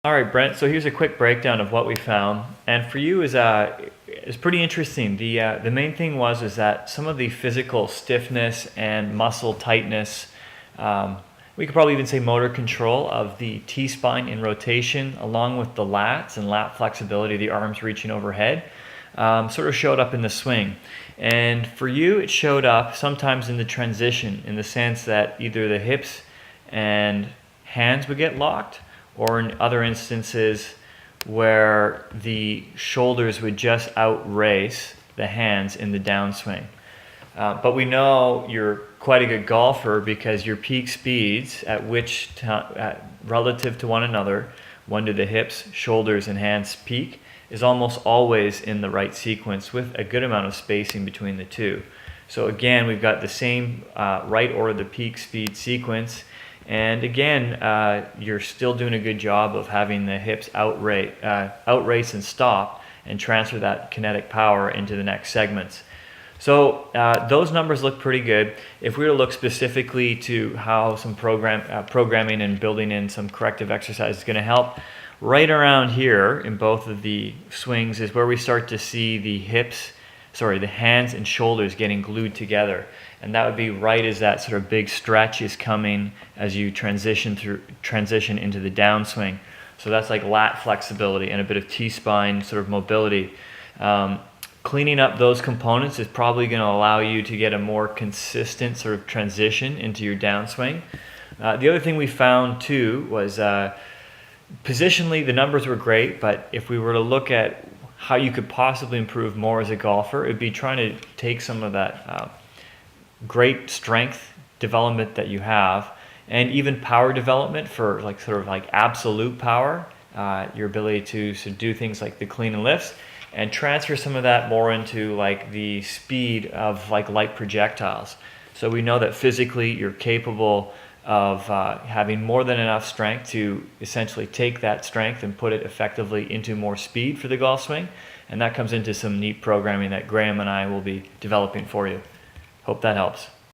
All right, Brent. So here's a quick breakdown of what we found, and for you is pretty interesting. The main thing was that some of the physical stiffness and muscle tightness, we could probably even say motor control of the T-spine in rotation, along with the lats and lat flexibility, the arms reaching overhead, sort of showed up in the swing. And for you, it showed up sometimes in the transition, in the sense that either the hips and hands would get locked, or in other instances where the shoulders would just outrace the hands in the downswing. But we know you're quite a good golfer because your peak speeds at relative to one another, when do the hips, shoulders, and hands peak, is almost always in the right sequence with a good amount of spacing between the two. So again, we've got the same right order, the peak speed sequence. And again, you're still doing a good job of having the hips outrace and stop and transfer that kinetic power into the next segments. So those numbers look pretty good. If we were to look specifically to how some programming and building in some corrective exercise is going to help, right around here in both of the swings is where we start to see the hands and shoulders getting glued together. And that would be right as that sort of big stretch is coming as you transition into the downswing. So that's like lat flexibility and a bit of T-spine sort of mobility. Cleaning up those components is probably going to allow you to get a more consistent sort of transition into your downswing. The other thing we found too was positionally the numbers were great, but if we were to look at how you could possibly improve more as a golfer, it would be trying to take some of that great strength development that you have, and even power development for sort of absolute power, your ability to do things like the clean and lifts, and transfer some of that more into the speed of light projectiles. So we know that physically you're capable of having more than enough strength to essentially take that strength and put it effectively into more speed for the golf swing, and that comes into some neat programming that Graham and I will be developing for you. Hope that helps.